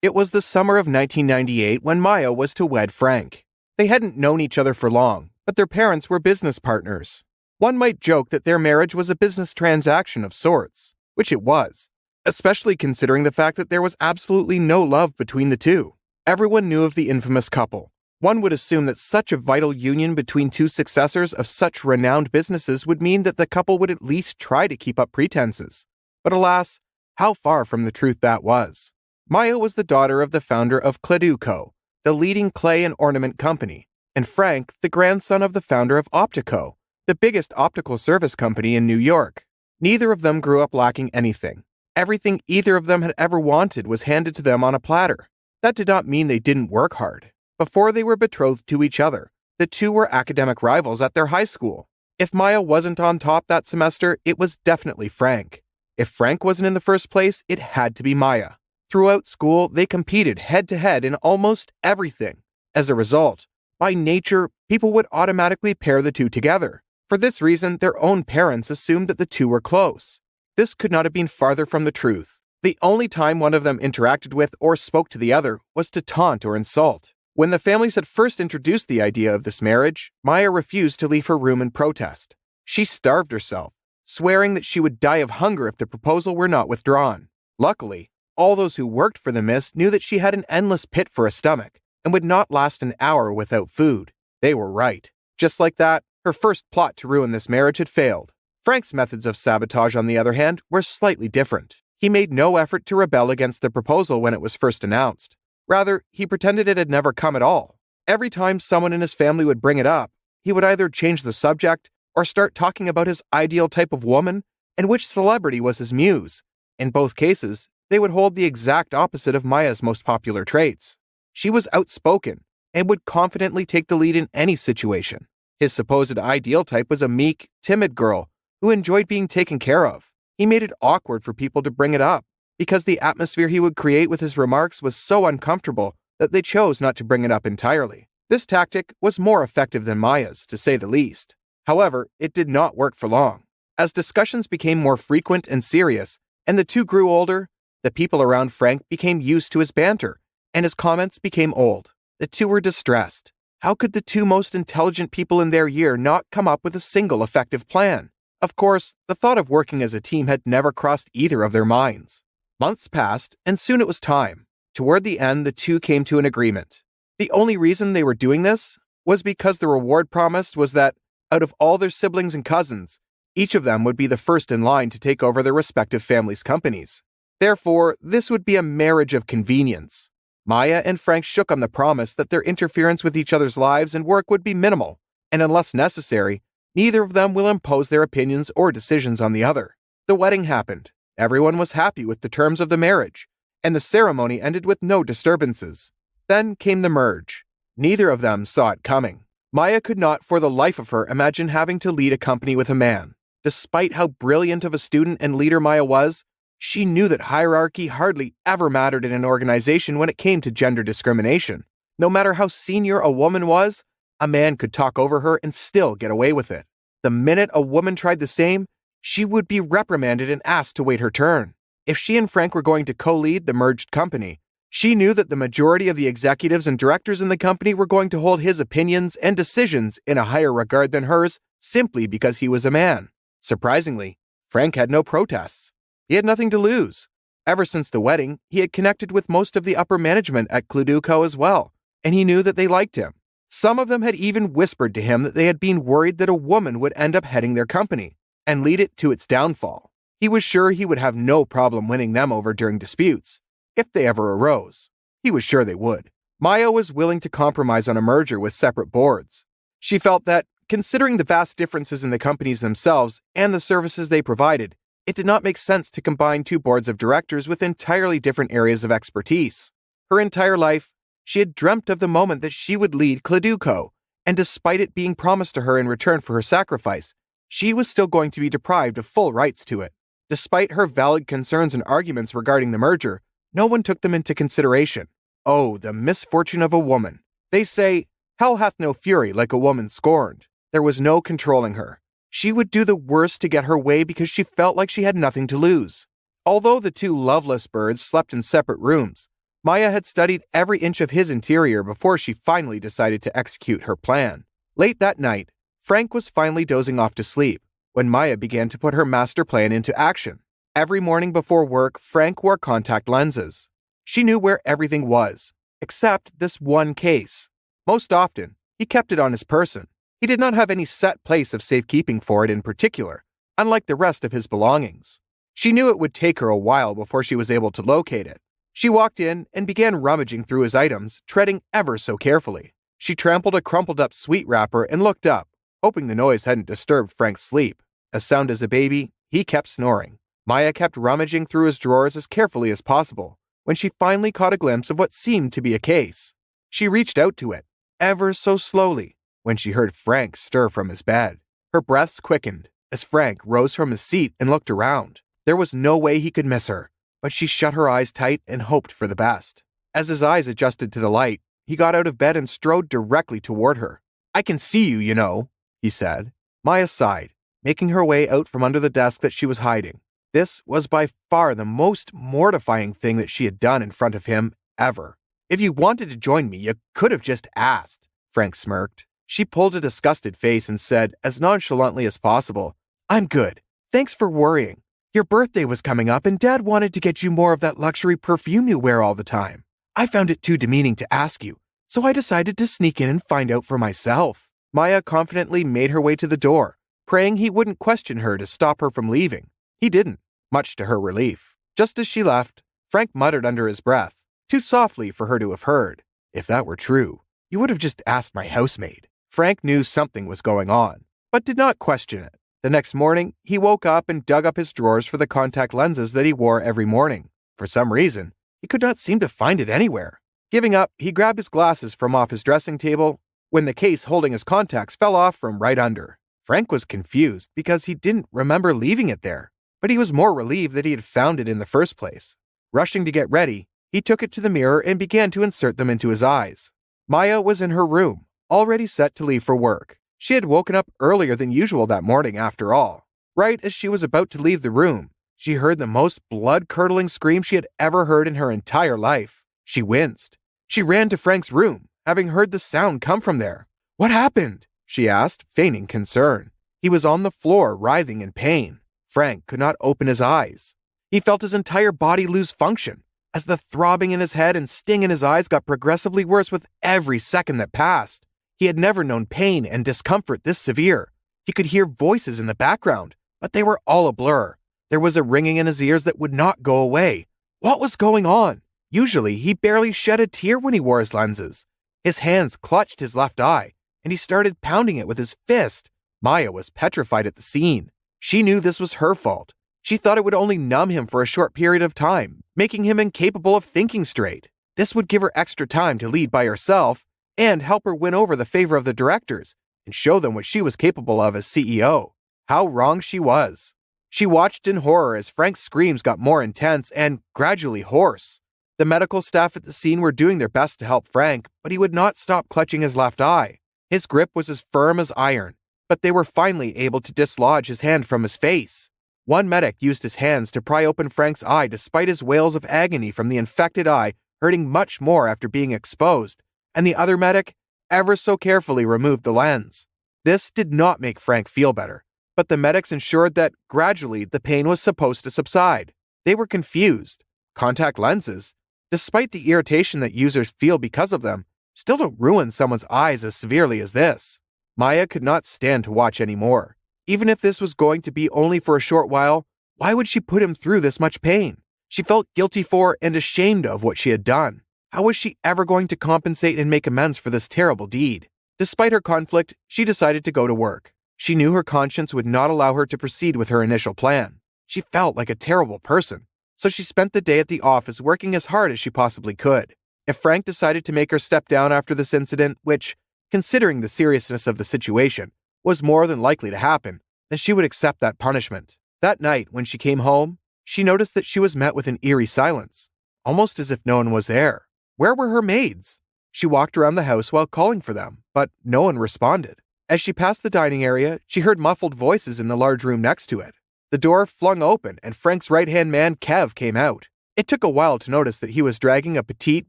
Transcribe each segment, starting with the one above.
It was the summer of 1998 when Maya was to wed Frank. They hadn't known each other for long, but their parents were business partners. One might joke that their marriage was a business transaction of sorts, which it was, especially considering the fact that there was absolutely no love between the two. Everyone knew of the infamous couple. One would assume that such a vital union between two successors of such renowned businesses would mean that the couple would at least try to keep up pretenses. But alas, how far from the truth that was. Maya was the daughter of the founder of Cledu Co., the leading clay and ornament company, and Frank, the grandson of the founder of Optico, the biggest optical service company in New York. Neither of them grew up lacking anything. Everything either of them had ever wanted was handed to them on a platter. That did not mean they didn't work hard. Before they were betrothed to each other, the two were academic rivals at their high school. If Maya wasn't on top that semester, it was definitely Frank. If Frank wasn't in the first place, it had to be Maya. Throughout school, they competed head-to-head in almost everything. As a result, by nature, people would automatically pair the two together. For this reason, their own parents assumed that the two were close. This could not have been farther from the truth. The only time one of them interacted with or spoke to the other was to taunt or insult. When the families had first introduced the idea of this marriage, Maya refused to leave her room in protest. She starved herself, swearing that she would die of hunger if the proposal were not withdrawn. Luckily, all those who worked for the Miss knew that she had an endless pit for a stomach and would not last an hour without food. They were right. Just like that, her first plot to ruin this marriage had failed. Frank's methods of sabotage, on the other hand, were slightly different. He made no effort to rebel against the proposal when it was first announced. Rather, he pretended it had never come at all. Every time someone in his family would bring it up, he would either change the subject or start talking about his ideal type of woman and which celebrity was his muse. In both cases, they would hold the exact opposite of Maya's most popular traits. She was outspoken and would confidently take the lead in any situation. His supposed ideal type was a meek, timid girl who enjoyed being taken care of. He made it awkward for people to bring it up because the atmosphere he would create with his remarks was so uncomfortable that they chose not to bring it up entirely. This tactic was more effective than Maya's, to say the least. However, it did not work for long. As discussions became more frequent and serious, and the two grew older, the people around Frank became used to his banter, and his comments became old. The two were distressed. How could the two most intelligent people in their year not come up with a single effective plan? Of course, the thought of working as a team had never crossed either of their minds. Months passed, and soon it was time. Toward the end, the two came to an agreement. The only reason they were doing this was because the reward promised was that, out of all their siblings and cousins, each of them would be the first in line to take over their respective families' companies. Therefore, this would be a marriage of convenience. Maya and Frank shook on the promise that their interference with each other's lives and work would be minimal, and unless necessary, neither of them will impose their opinions or decisions on the other. The wedding happened. Everyone was happy with the terms of the marriage, and the ceremony ended with no disturbances. Then came the merge. Neither of them saw it coming. Maya could not for the life of her imagine having to lead a company with a man. Despite how brilliant of a student and leader Maya was, she knew that hierarchy hardly ever mattered in an organization when it came to gender discrimination. No matter how senior a woman was, a man could talk over her and still get away with it. The minute a woman tried the same, she would be reprimanded and asked to wait her turn. If she and Frank were going to co-lead the merged company, she knew that the majority of the executives and directors in the company were going to hold his opinions and decisions in a higher regard than hers simply because he was a man. Surprisingly, Frank had no protests. He had nothing to lose. Ever since the wedding, he had connected with most of the upper management at Cledu Co as well, and he knew that they liked him. Some of them had even whispered to him that they had been worried that a woman would end up heading their company and lead it to its downfall. He was sure he would have no problem winning them over during disputes, if they ever arose. He was sure they would. Maya was willing to compromise on a merger with separate boards. She felt that, considering the vast differences in the companies themselves and the services they provided, it did not make sense to combine two boards of directors with entirely different areas of expertise. Her entire life, she had dreamt of the moment that she would lead Cledu Co, and despite it being promised to her in return for her sacrifice, she was still going to be deprived of full rights to it. Despite her valid concerns and arguments regarding the merger, no one took them into consideration. Oh, the misfortune of a woman. They say, hell hath no fury like a woman scorned. There was no controlling her. She would do the worst to get her way because she felt like she had nothing to lose. Although the two loveless birds slept in separate rooms, Maya had studied every inch of his interior before she finally decided to execute her plan. Late that night, Frank was finally dozing off to sleep when Maya began to put her master plan into action. Every morning before work, Frank wore contact lenses. She knew where everything was, except this one case. Most often, he kept it on his person. He did not have any set place of safekeeping for it in particular, unlike the rest of his belongings. She knew it would take her a while before she was able to locate it. She walked in and began rummaging through his items, treading ever so carefully. She trampled a crumpled-up sweet wrapper and looked up, hoping the noise hadn't disturbed Frank's sleep. As sound as a baby, he kept snoring. Maya kept rummaging through his drawers as carefully as possible when she finally caught a glimpse of what seemed to be a case. She reached out to it, ever so slowly, when she heard Frank stir from his bed. Her breaths quickened as Frank rose from his seat and looked around. There was no way he could miss her, but she shut her eyes tight and hoped for the best. As his eyes adjusted to the light, he got out of bed and strode directly toward her. "I can see you, you know," he said. Maya sighed, making her way out from under the desk that she was hiding. This was by far the most mortifying thing that she had done in front of him ever. "If you wanted to join me, you could have just asked," Frank smirked. She pulled a disgusted face and said, as nonchalantly as possible, "I'm good. Thanks for worrying. Your birthday was coming up and Dad wanted to get you more of that luxury perfume you wear all the time. I found it too demeaning to ask you, so I decided to sneak in and find out for myself." Maya confidently made her way to the door, praying he wouldn't question her to stop her from leaving. He didn't, much to her relief. Just as she left, Frank muttered under his breath, too softly for her to have heard, "If that were true, you would have just asked my housemaid." Frank knew something was going on, but did not question it. The next morning, he woke up and dug up his drawers for the contact lenses that he wore every morning. For some reason, he could not seem to find it anywhere. Giving up, he grabbed his glasses from off his dressing table when the case holding his contacts fell off from right under. Frank was confused because he didn't remember leaving it there, but he was more relieved that he had found it in the first place. Rushing to get ready, he took it to the mirror and began to insert them into his eyes. Maya was in her room, already set to leave for work. She had woken up earlier than usual that morning after all. Right as she was about to leave the room, she heard the most blood-curdling scream she had ever heard in her entire life. She winced. She ran to Frank's room, having heard the sound come from there. "What happened?" she asked, feigning concern. He was on the floor, writhing in pain. Frank could not open his eyes. He felt his entire body lose function, as the throbbing in his head and sting in his eyes got progressively worse with every second that passed. He had never known pain and discomfort this severe. He could hear voices in the background, but they were all a blur. There was a ringing in his ears that would not go away. What was going on? Usually, he barely shed a tear when he wore his lenses. His hands clutched his left eye, and he started pounding it with his fist. Maya was petrified at the scene. She knew this was her fault. She thought it would only numb him for a short period of time, making him incapable of thinking straight. This would give her extra time to lead by herself and help her win over the favor of the directors and show them what she was capable of as CEO. How wrong she was. She watched in horror as Frank's screams got more intense and gradually hoarse. The medical staff at the scene were doing their best to help Frank, but he would not stop clutching his left eye. His grip was as firm as iron, but they were finally able to dislodge his hand from his face. One medic used his hands to pry open Frank's eye despite his wails of agony from the infected eye hurting much more after being exposed, and the other medic ever so carefully removed the lens. This did not make Frank feel better, but the medics ensured that gradually the pain was supposed to subside. They were confused. Contact lenses, despite the irritation that users feel because of them, still don't ruin someone's eyes as severely as this. Maya could not stand to watch anymore. Even if this was going to be only for a short while, why would she put him through this much pain? She felt guilty for and ashamed of what she had done. How was she ever going to compensate and make amends for this terrible deed? Despite her conflict, she decided to go to work. She knew her conscience would not allow her to proceed with her initial plan. She felt like a terrible person, so she spent the day at the office working as hard as she possibly could. If Frank decided to make her step down after this incident, which, considering the seriousness of the situation, was more than likely to happen, then she would accept that punishment. That night, when she came home, she noticed that she was met with an eerie silence, almost as if no one was there. Where were her maids? She walked around the house while calling for them, but no one responded. As she passed the dining area, she heard muffled voices in the large room next to it. The door flung open and Frank's right-hand man, Kev, came out. It took a while to notice that he was dragging a petite,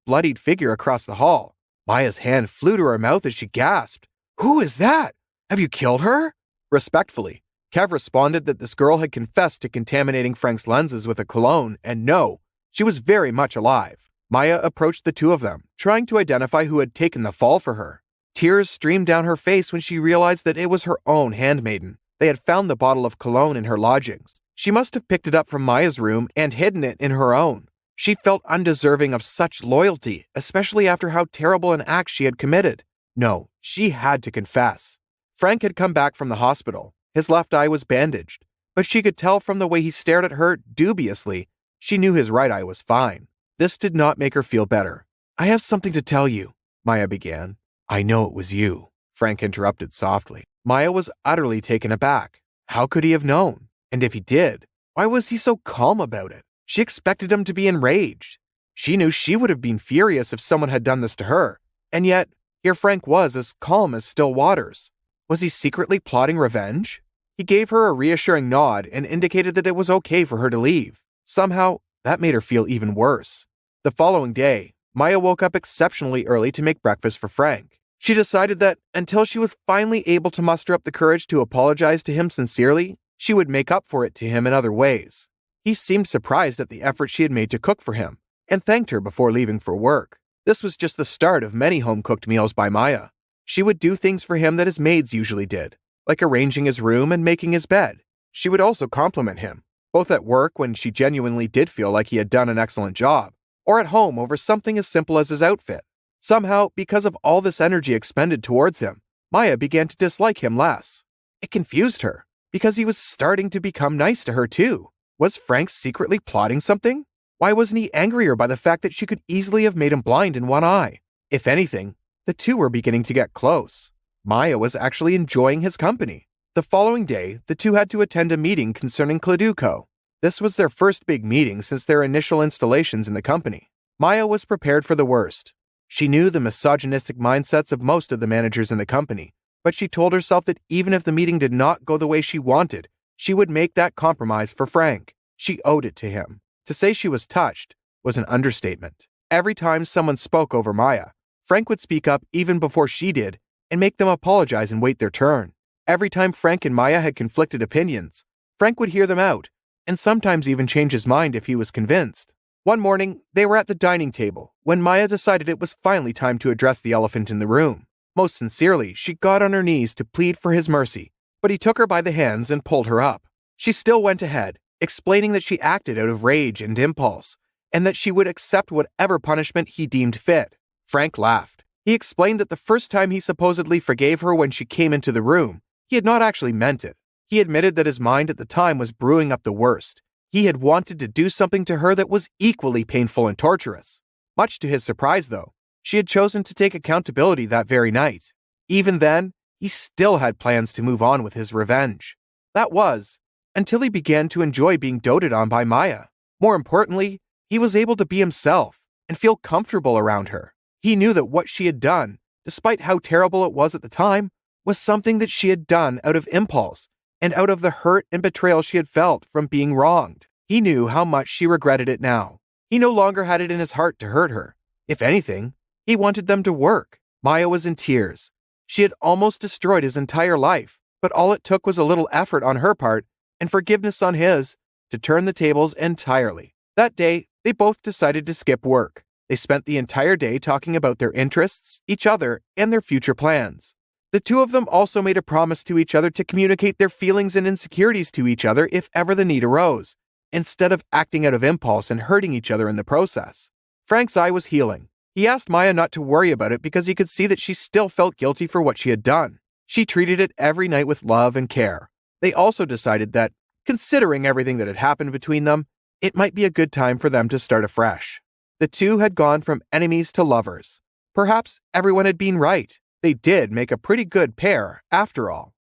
bloodied figure across the hall. Maya's hand flew to her mouth as she gasped. "Who is that? Have you killed her?" Respectfully, Kev responded that this girl had confessed to contaminating Frank's lenses with a cologne, and no, she was very much alive. Maya approached the two of them, trying to identify who had taken the fall for her. Tears streamed down her face when she realized that it was her own handmaiden. They had found the bottle of cologne in her lodgings. She must have picked it up from Maya's room and hidden it in her own. She felt undeserving of such loyalty, especially after how terrible an act she had committed. No, she had to confess. Frank had come back from the hospital. His left eye was bandaged, but she could tell from the way he stared at her dubiously. She knew his right eye was fine. This did not make her feel better. "I have something to tell you," Maya began. "I know it was you," Frank interrupted softly. Maya was utterly taken aback. How could he have known? And if he did, why was he so calm about it? She expected him to be enraged. She knew she would have been furious if someone had done this to her. And yet, here Frank was as calm as still waters. Was he secretly plotting revenge? He gave her a reassuring nod and indicated that it was okay for her to leave. Somehow, that made her feel even worse. The following day, Maya woke up exceptionally early to make breakfast for Frank. She decided that until she was finally able to muster up the courage to apologize to him sincerely, she would make up for it to him in other ways. He seemed surprised at the effort she had made to cook for him, and thanked her before leaving for work. This was just the start of many home-cooked meals by Maya. She would do things for him that his maids usually did, like arranging his room and making his bed. She would also compliment him, both at work when she genuinely did feel like he had done an excellent job, or at home over something as simple as his outfit. Somehow, because of all this energy expended towards him, Maya began to dislike him less. It confused her, because he was starting to become nice to her too. Was Frank secretly plotting something? Why wasn't he angrier by the fact that she could easily have made him blind in one eye? If anything, the two were beginning to get close. Maya was actually enjoying his company. The following day, the two had to attend a meeting concerning Claduco. This was their first big meeting since their initial installations in the company. Maya was prepared for the worst. She knew the misogynistic mindsets of most of the managers in the company, but she told herself that even if the meeting did not go the way she wanted, she would make that compromise for Frank. She owed it to him. To say she was touched was an understatement. Every time someone spoke over Maya, Frank would speak up even before she did and make them apologize and wait their turn. Every time Frank and Maya had conflicted opinions, Frank would hear them out and sometimes even change his mind if he was convinced. One morning, they were at the dining table when Maya decided it was finally time to address the elephant in the room. Most sincerely, she got on her knees to plead for his mercy, but he took her by the hands and pulled her up. She still went ahead, explaining that she acted out of rage and impulse, and that she would accept whatever punishment he deemed fit. Frank laughed. He explained that the first time he supposedly forgave her when she came into the room, he had not actually meant it. He admitted that his mind at the time was brewing up the worst. He had wanted to do something to her that was equally painful and torturous. Much to his surprise, though, she had chosen to take accountability that very night. Even then, he still had plans to move on with his revenge. That was, until he began to enjoy being doted on by Maya. More importantly, he was able to be himself and feel comfortable around her. He knew that what she had done, despite how terrible it was at the time, was something that she had done out of impulse and out of the hurt and betrayal she had felt from being wronged. He knew how much she regretted it now. He no longer had it in his heart to hurt her. If anything, he wanted them to work. Maya was in tears. She had almost destroyed his entire life, but all it took was a little effort on her part and forgiveness on his to turn the tables entirely. That day, they both decided to skip work. They spent the entire day talking about their interests, each other, and their future plans. The two of them also made a promise to each other to communicate their feelings and insecurities to each other if ever the need arose, instead of acting out of impulse and hurting each other in the process. Frank's eye was healing. He asked Maya not to worry about it because he could see that she still felt guilty for what she had done. She treated it every night with love and care. They also decided that, considering everything that had happened between them, it might be a good time for them to start afresh. The two had gone from enemies to lovers. Perhaps everyone had been right. They did make a pretty good pair, after all.